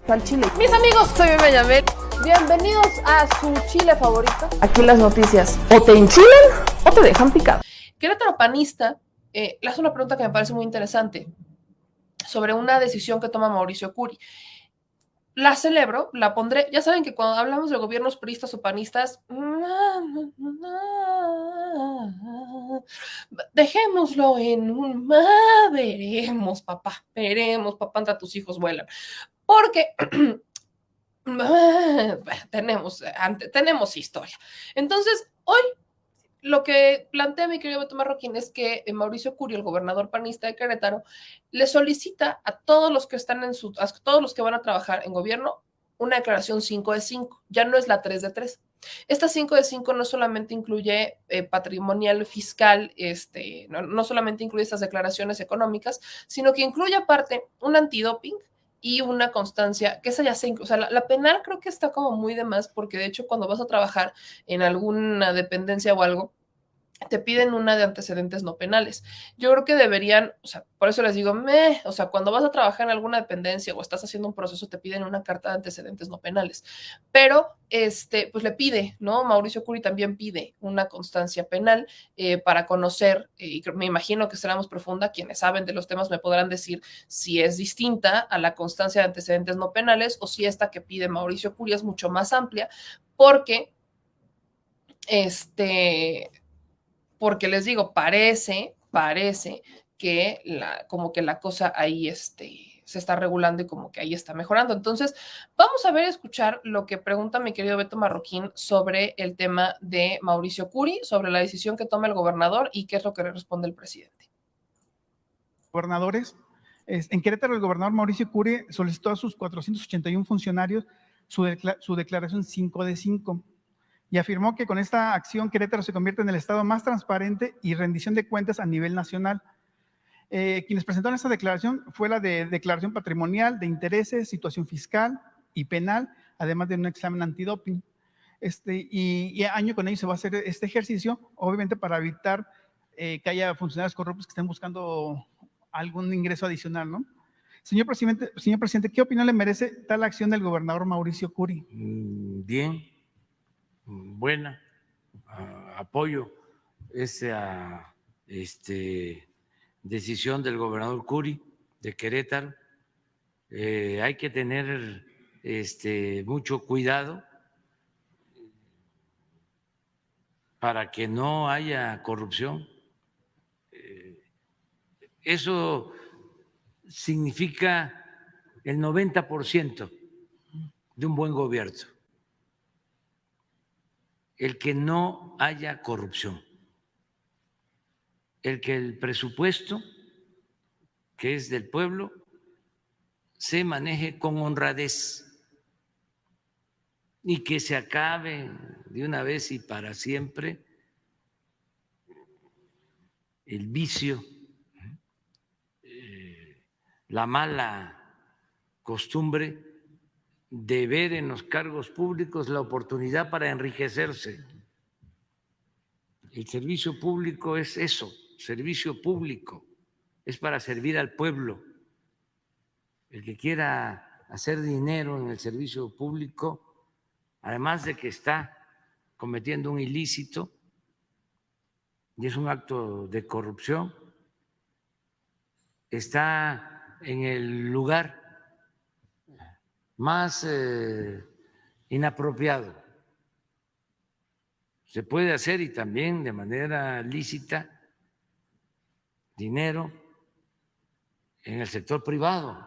Al chile. Mis amigos, soy Bebe Yamel. Bienvenidos a su chile favorito. Aquí las noticias o te enchilan o te dejan picado. Querétaro panista le hace una pregunta que me parece muy interesante sobre una decisión que toma Mauricio Curi. La celebro, la pondré. Ya saben que cuando hablamos de gobiernos priistas o panistas, dejémoslo en un veremos, papá, anda tus hijos vuelan. Porque tenemos historia. Entonces, hoy lo que plantea mi querido Beto Marroquín es que Mauricio Curi, el gobernador panista de Querétaro, le solicita a todos los que están a todos los que van a trabajar en gobierno una declaración 5 de 5. Ya no es la 3 de 3. Esta 5 de 5 no solamente incluye patrimonial fiscal, no solamente incluye estas declaraciones económicas, sino que incluye aparte un antidoping y una constancia, que esa ya se, o sea, la penal creo que está como muy de más, porque de hecho cuando vas a trabajar en alguna dependencia o algo, te piden una de antecedentes no penales. Yo creo que deberían, o sea, por eso les digo, o sea, cuando vas a trabajar en alguna dependencia o estás haciendo un proceso, te piden una carta de antecedentes no penales. Pero, pues le pide, ¿no? Mauricio Curi también pide una constancia penal para conocer, y me imagino que será más profunda, quienes saben de los temas me podrán decir si es distinta a la constancia de antecedentes no penales o si esta que pide Mauricio Curi es mucho más amplia, porque, porque les digo, parece que como que la cosa ahí se está regulando y como que ahí está mejorando. Entonces, vamos a ver, escuchar lo que pregunta mi querido Beto Marroquín sobre el tema de Mauricio Curi, sobre la decisión que toma el gobernador y qué es lo que le responde el presidente. Gobernadores. En Querétaro, el gobernador Mauricio Curi solicitó a sus 481 funcionarios su declaración 5 de 5 y afirmó que con esta acción Querétaro se convierte en el estado más transparente y rendición de cuentas a nivel nacional. Quienes presentaron esta declaración fue la de declaración patrimonial, de intereses, situación fiscal y penal, además de un examen antidoping. Y año con año se va a hacer este ejercicio, obviamente para evitar que haya funcionarios corruptos que estén buscando algún ingreso adicional, ¿no? Señor presidente, ¿qué opinión le merece tal acción del gobernador Mauricio Curi? Bien, buena, apoyo esa decisión del gobernador Curi de Querétaro. Hay que tener mucho cuidado para que no haya corrupción. Eso significa el 90% de un buen gobierno, el que no haya corrupción, el que el presupuesto, que es del pueblo, se maneje con honradez y que se acabe de una vez y para siempre el vicio, la mala costumbre de ver en los cargos públicos la oportunidad para enriquecerse. El servicio público es eso, servicio público, es para servir al pueblo. El que quiera hacer dinero en el servicio público, además de que está cometiendo un ilícito y es un acto de corrupción, está en el lugar más inapropiado. Se puede hacer, y también de manera lícita, dinero en el sector privado.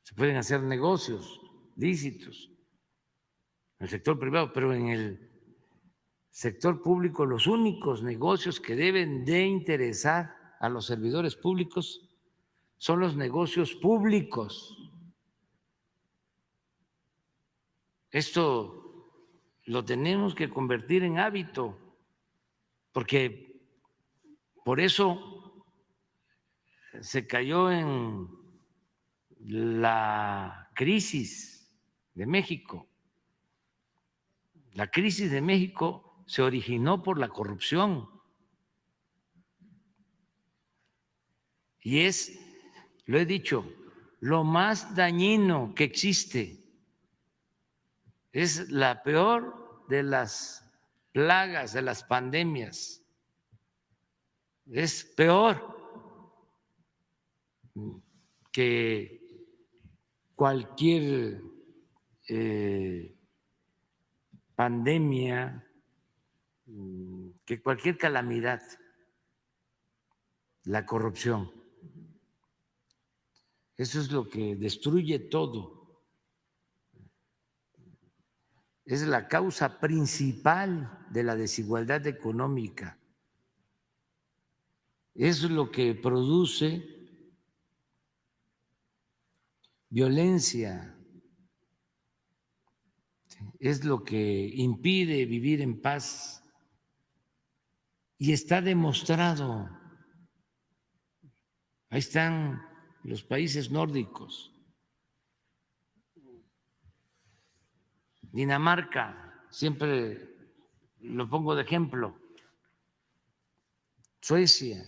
Se pueden hacer negocios lícitos en el sector privado, pero en el sector público los únicos negocios que deben de interesar a los servidores públicos son los negocios públicos. Esto lo tenemos que convertir en hábito, porque por eso se cayó en la crisis de México. La crisis de México se originó por la corrupción y lo he dicho, lo más dañino que existe. Es la peor de las plagas, de las pandemias. Es peor que cualquier pandemia, que cualquier calamidad, la corrupción. Eso es lo que destruye todo. Es la causa principal de la desigualdad económica. Eso es lo que produce violencia. Es lo que impide vivir en paz. Y está demostrado. Ahí están los países nórdicos. Dinamarca, siempre lo pongo de ejemplo. Suecia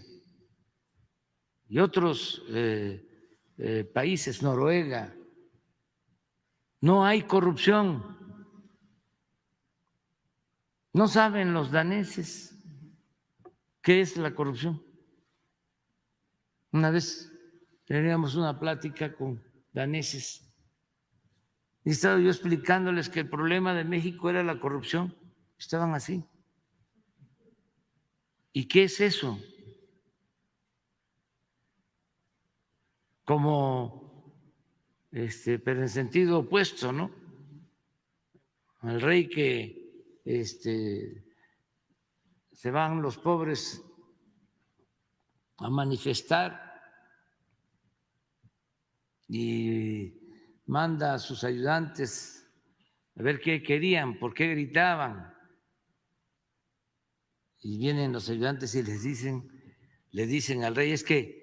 y otros países, Noruega. No hay corrupción. No saben los daneses qué es la corrupción. Una vez teníamos una plática con daneses y estaba yo explicándoles que el problema de México era la corrupción. Estaban así. ¿Y qué es eso? Como, pero en sentido opuesto, ¿no? Al rey que se van los pobres a manifestar y manda a sus ayudantes a ver qué querían, por qué gritaban. Y vienen los ayudantes y le dicen al rey, es que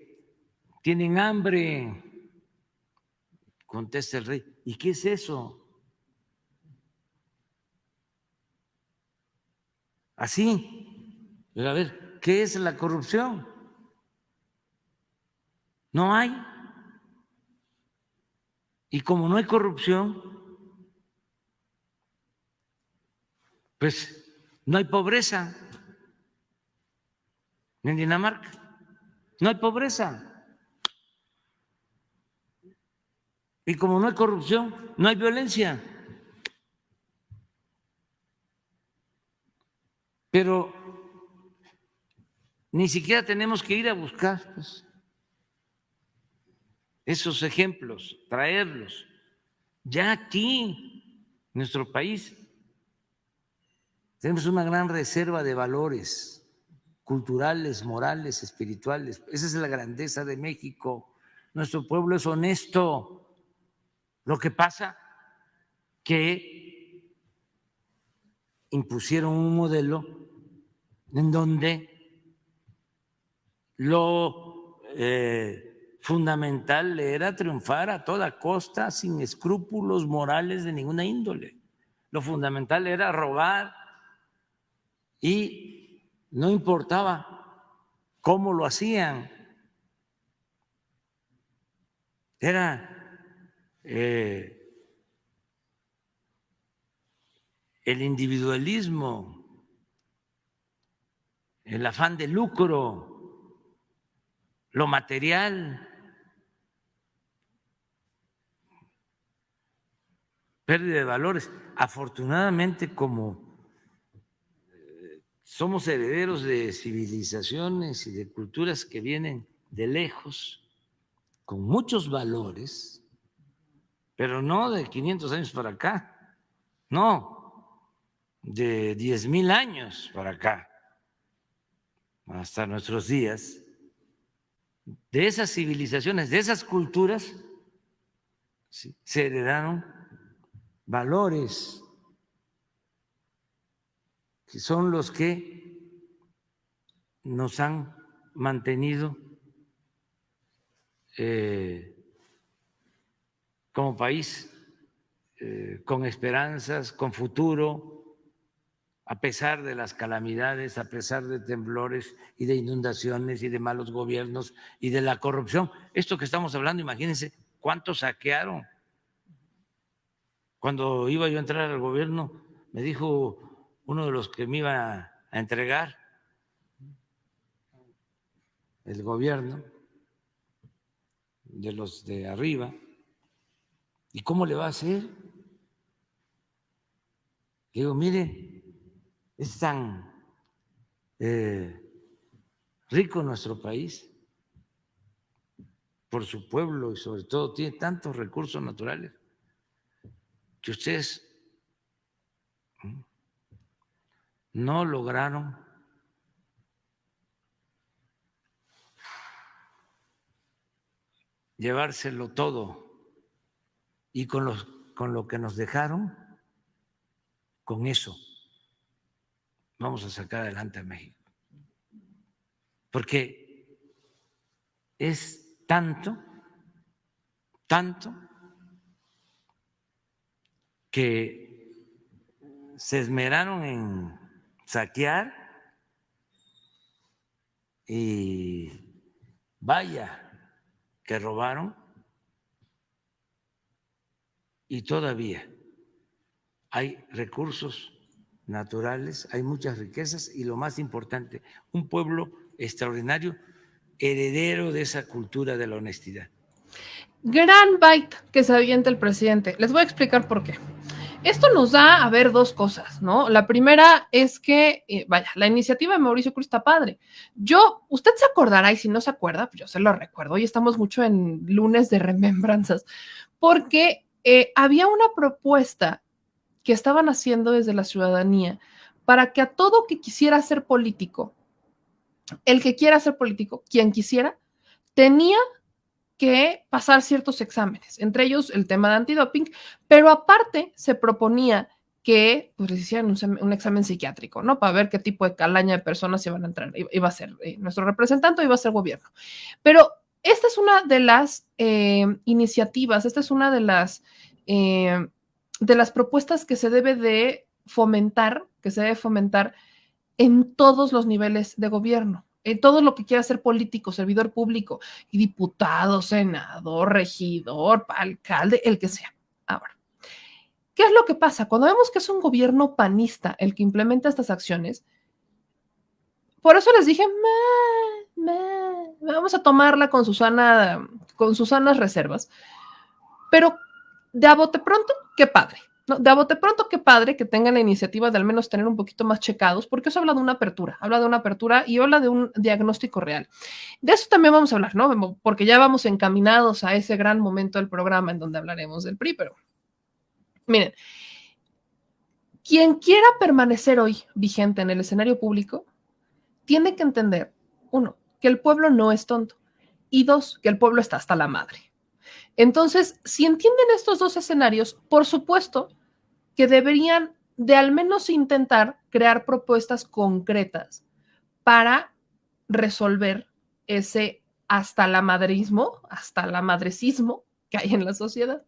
tienen hambre. Contesta el rey, ¿y qué es eso? Así, pero a ver, ¿qué es la corrupción? No hay. Y como no hay corrupción, pues no hay pobreza. En Dinamarca no hay pobreza. Y como no hay corrupción, no hay violencia. Pero ni siquiera tenemos que ir a buscar pues, esos ejemplos, traerlos. Ya aquí, en nuestro país, tenemos una gran reserva de valores culturales, morales, espirituales. Esa es la grandeza de México. Nuestro pueblo es honesto. Lo que pasa que impusieron un modelo en donde lo fundamental era triunfar a toda costa, sin escrúpulos morales de ninguna índole. Lo fundamental era robar y no importaba cómo lo hacían. Era el individualismo, el afán de lucro, lo material, pérdida de valores. Afortunadamente, como somos herederos de civilizaciones y de culturas que vienen de lejos, con muchos valores, pero no de 500 años para acá, no, de 10,000 años para acá, hasta nuestros días. De esas civilizaciones, de esas culturas, se heredaron valores que son los que nos han mantenido como país con esperanzas, con futuro, a pesar de las calamidades, a pesar de temblores y de inundaciones y de malos gobiernos y de la corrupción. Esto que estamos hablando, imagínense, ¿Cuánto saquearon? Cuando iba yo a entrar al gobierno, me dijo uno de los que me iba a entregar el gobierno, de los de arriba, ¿y cómo le va a hacer? Digo, mire, es tan rico nuestro país por su pueblo y sobre todo tiene tantos recursos naturales que ustedes no lograron llevárselo todo y con lo que nos dejaron, con eso vamos a sacar adelante a México. Porque es tanto que se esmeraron en saquear y vaya que robaron y todavía hay recursos naturales, hay muchas riquezas y lo más importante, un pueblo extraordinario, heredero de esa cultura de la honestidad. Gran bite que se avienta el presidente. Les voy a explicar por qué. Esto nos da a ver dos cosas, ¿no? La primera es que, vaya, la iniciativa de Mauricio Curi está padre. Usted se acordará, y si no se acuerda, pues yo se lo recuerdo. Hoy estamos mucho en lunes de remembranzas, porque había una propuesta que estaban haciendo desde la ciudadanía para que a todo que quisiera ser político, el que quiera ser político, quien quisiera, tenía que pasar ciertos exámenes, entre ellos el tema de antidoping, pero aparte se proponía que pues, les hicieran un examen psiquiátrico, ¿no? Para ver qué tipo de calaña de personas iban a entrar. Iba a ser nuestro representante, iba a ser gobierno. Pero esta es una de las iniciativas, esta es una de las propuestas que se debe de fomentar, en todos los niveles de gobierno. En todo lo que quiera ser político, servidor público, y diputado, senador, regidor, alcalde, el que sea. Ahora, ¿qué es lo que pasa? Cuando vemos que es un gobierno panista el que implementa estas acciones, por eso les dije, vamos a tomarla con sus sanas reservas, pero de a bote pronto, qué padre. ¿No? De a bote pronto, qué padre que tengan la iniciativa de al menos tener un poquito más checados, porque eso habla de una apertura y habla de un diagnóstico real. De eso también vamos a hablar, ¿no? Porque ya vamos encaminados a ese gran momento del programa en donde hablaremos del PRI, pero miren, quien quiera permanecer hoy vigente en el escenario público, tiene que entender, uno, que el pueblo no es tonto, y dos, que el pueblo está hasta la madre. Entonces, si entienden estos dos escenarios, por supuesto que deberían de al menos intentar crear propuestas concretas para resolver ese hasta la madrecismo que hay en la sociedad.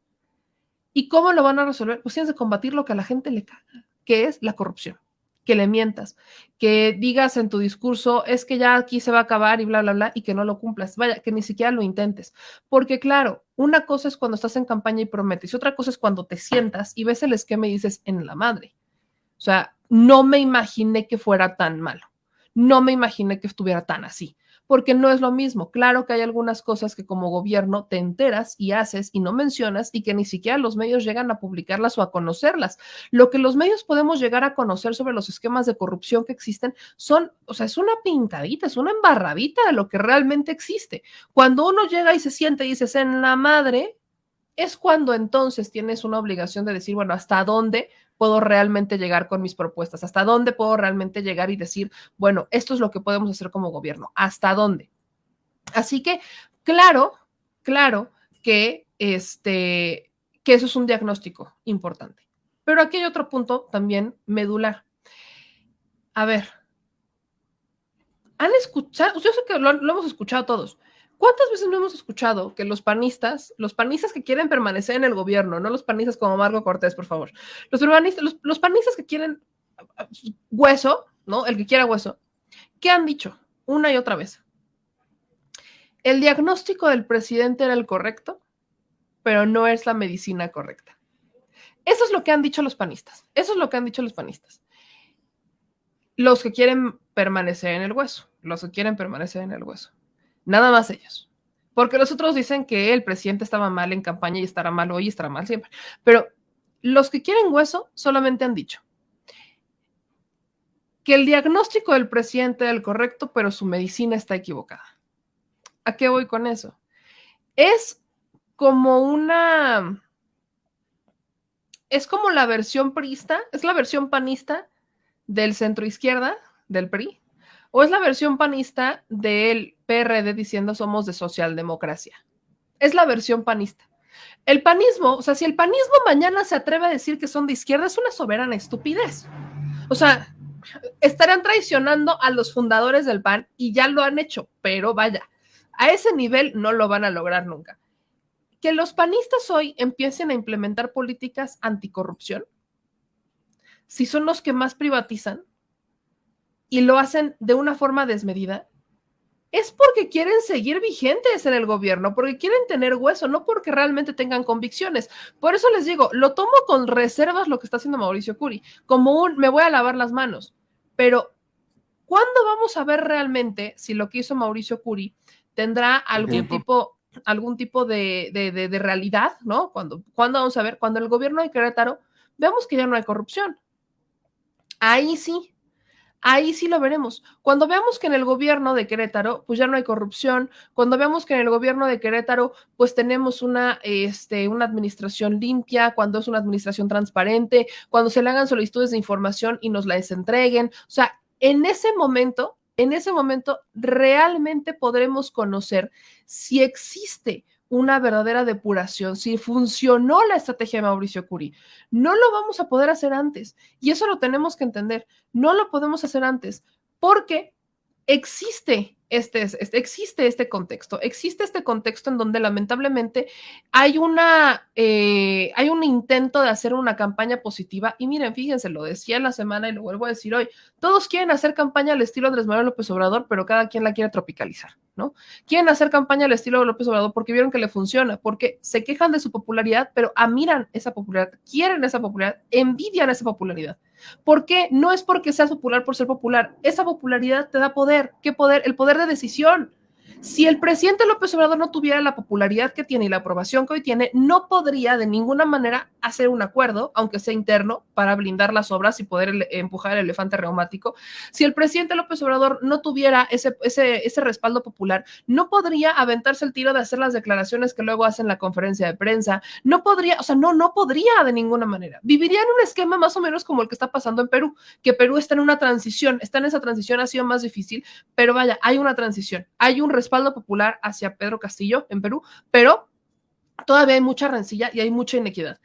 ¿Y cómo lo van a resolver? Pues tienes que combatir lo que a la gente le caga, que es la corrupción. Que le mientas, que digas en tu discurso, es que ya aquí se va a acabar y bla, bla, bla, y que no lo cumplas. Vaya, que ni siquiera lo intentes. Porque claro, una cosa es cuando estás en campaña y prometes, y otra cosa es cuando te sientas y ves el esquema y dices, en la madre. O sea, no me imaginé que fuera tan malo. No me imaginé que estuviera tan así. Porque no es lo mismo. Claro que hay algunas cosas que como gobierno te enteras y haces y no mencionas y que ni siquiera los medios llegan a publicarlas o a conocerlas. Lo que los medios podemos llegar a conocer sobre los esquemas de corrupción que existen es una pintadita, es una embarradita de lo que realmente existe. Cuando uno llega y se siente y dices, en la madre, es cuando entonces tienes una obligación de decir, bueno, ¿hasta dónde puedo realmente llegar con mis propuestas? ¿Hasta dónde puedo realmente llegar y decir, bueno, esto es lo que podemos hacer como gobierno? ¿Hasta dónde? Así que, claro que eso es un diagnóstico importante. Pero aquí hay otro punto también medular. A ver, ¿han escuchado? Yo sé que lo hemos escuchado todos. ¿Cuántas veces no hemos escuchado que los panistas que quieren permanecer en el gobierno, no los panistas como Marco Cortés, por favor, los panistas que quieren hueso, ¿no? El que quiera hueso, ¿qué han dicho una y otra vez? ¿El diagnóstico del presidente era el correcto? pero no es la medicina correcta. Eso es lo que han dicho los panistas. Eso es lo que han dicho los panistas. Los que quieren permanecer en el hueso. Los que quieren permanecer en el hueso. Nada más ellos. Porque los otros dicen que el presidente estaba mal en campaña y estará mal hoy y estará mal siempre. Pero los que quieren hueso solamente han dicho que el diagnóstico del presidente era el correcto, pero su medicina está equivocada. ¿A qué voy con eso? Es como la versión priista, es la versión panista del centro izquierda, del PRI, o es la versión panista del PRD diciendo somos de socialdemocracia. Es la versión panista. El panismo, o sea, si el panismo mañana se atreve a decir que son de izquierda, es una soberana estupidez. O sea, estarán traicionando a los fundadores del PAN y ya lo han hecho, pero vaya, a ese nivel no lo van a lograr nunca. Que los panistas hoy empiecen a implementar políticas anticorrupción, si son los que más privatizan y lo hacen de una forma desmedida, es porque quieren seguir vigentes en el gobierno, porque quieren tener hueso, no porque realmente tengan convicciones. Por eso les digo, lo tomo con reservas lo que está haciendo Mauricio Curi, como me voy a lavar las manos. Pero, ¿cuándo vamos a ver realmente si lo que hizo Mauricio Curi tendrá algún tipo de realidad, ¿no? ¿Cuándo vamos a ver? Cuando el gobierno de Querétaro veamos que ya no hay corrupción. Ahí sí lo veremos. Cuando veamos que en el gobierno de Querétaro, pues ya no hay corrupción, cuando veamos que en el gobierno de Querétaro, pues tenemos una administración limpia, cuando es una administración transparente, cuando se le hagan solicitudes de información y nos las entreguen. O sea, en ese momento realmente podremos conocer si existe una verdadera depuración, si funcionó la estrategia de Mauricio Curi. No lo vamos a poder hacer antes, y eso lo tenemos que entender. No lo podemos hacer antes, porque existe este contexto en donde lamentablemente hay un intento de hacer una campaña positiva, y miren, fíjense, lo decía en la semana y lo vuelvo a decir hoy, todos quieren hacer campaña al estilo Andrés Manuel López Obrador, pero cada quien la quiere tropicalizar, ¿no? Quieren hacer campaña al estilo de López Obrador porque vieron que le funciona, porque se quejan de su popularidad, pero admiran esa popularidad, quieren esa popularidad, envidian esa popularidad. ¿Por qué? No es porque seas popular por ser popular. Esa popularidad te da poder. ¿Qué poder? El poder de decisión. Si el presidente López Obrador no tuviera la popularidad que tiene y la aprobación que hoy tiene, no podría de ninguna manera hacer un acuerdo, aunque sea interno, para blindar las obras y poder empujar el elefante reumático. Si el presidente López Obrador no tuviera ese respaldo popular, no podría aventarse el tiro de hacer las declaraciones que luego hacen la conferencia de prensa. No podría, o sea, no podría de ninguna manera. Viviría en un esquema más o menos como el que está pasando en Perú, que Perú está en una transición, esa transición, ha sido más difícil, pero vaya, hay una transición, hay un respaldo popular hacia Pedro Castillo en Perú, pero todavía hay mucha rencilla y hay mucha inequidad.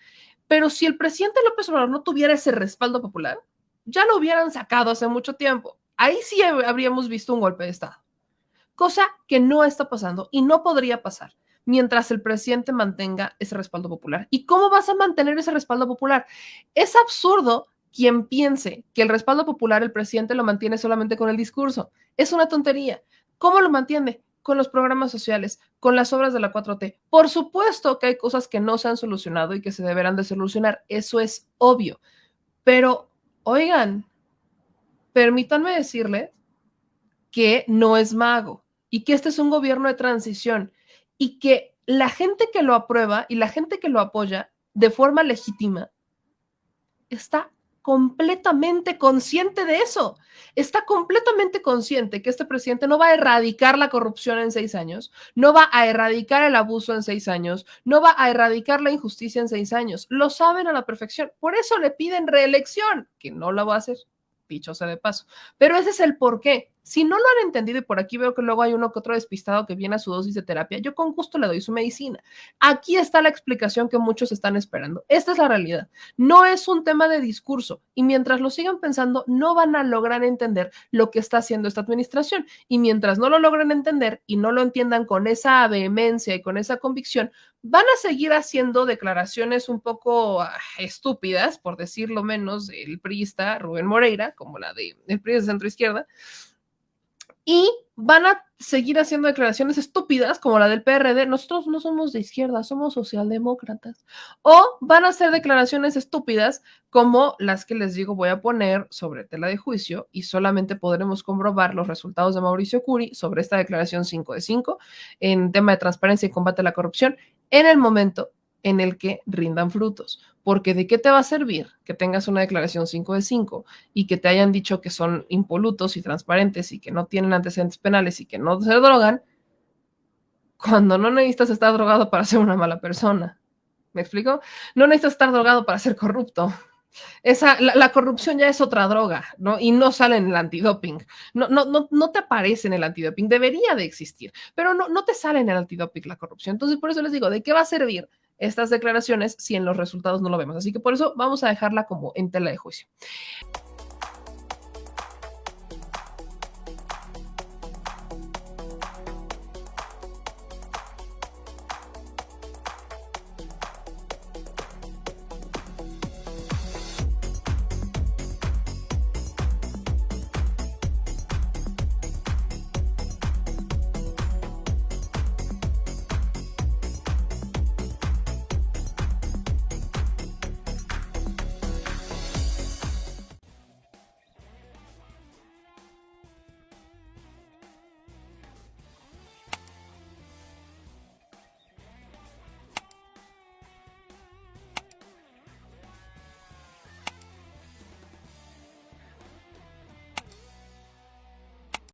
Pero si el presidente López Obrador no tuviera ese respaldo popular, ya lo hubieran sacado hace mucho tiempo. Ahí sí habríamos visto un golpe de Estado, cosa que no está pasando y no podría pasar mientras el presidente mantenga ese respaldo popular. ¿Y cómo vas a mantener ese respaldo popular? Es absurdo quien piense que el respaldo popular el presidente lo mantiene solamente con el discurso. Es una tontería. ¿Cómo lo mantiene? Con los programas sociales, con las obras de la 4T. Por supuesto que hay cosas que no se han solucionado y que se deberán de solucionar. Eso es obvio. Pero, oigan, permítanme decirles que no es mago y que este es un gobierno de transición y que la gente que lo aprueba y la gente que lo apoya de forma legítima está completamente consciente de eso. Está completamente consciente que este presidente no va a erradicar la corrupción en 6 años, no va a erradicar el abuso en 6 años, no va a erradicar la injusticia en 6 años. Lo saben a la perfección. Por eso le piden reelección, que no la va a hacer, dicho sea de paso. Pero ese es el porqué. Si no lo han entendido, y por aquí veo que luego hay uno que otro despistado que viene a su dosis de terapia, yo con gusto le doy su medicina. Aquí está la explicación que muchos están esperando. Esta es la realidad. No es un tema de discurso, y mientras lo sigan pensando, no van a lograr entender lo que está haciendo esta administración. Y mientras no lo logren entender y no lo entiendan con esa vehemencia y con esa convicción, van a seguir haciendo declaraciones un poco estúpidas, por decirlo menos, del priista Rubén Moreira, como la del PRI de centro izquierda, y van a seguir haciendo declaraciones estúpidas como la del PRD. Nosotros no somos de izquierda, somos socialdemócratas. O van a hacer declaraciones estúpidas como las que les digo voy a poner sobre tela de juicio y solamente podremos comprobar los resultados de Mauricio Curi sobre esta declaración 5 de 5 en tema de transparencia y combate a la corrupción en el momento en el que rindan frutos. Porque ¿de qué te va a servir que tengas una declaración 5 de 5 y que te hayan dicho que son impolutos y transparentes y que no tienen antecedentes penales y que no se drogan cuando no necesitas estar drogado para ser una mala persona? ¿Me explico? No necesitas estar drogado para ser corrupto. La corrupción ya es otra droga, ¿no? Y no sale en el antidoping. No te aparece en el antidoping. Debería de existir, pero no te sale en el antidoping la corrupción. Entonces, por eso les digo, ¿de qué va a servir estas declaraciones si en los resultados no lo vemos? Así que por eso vamos a dejarla como en tela de juicio.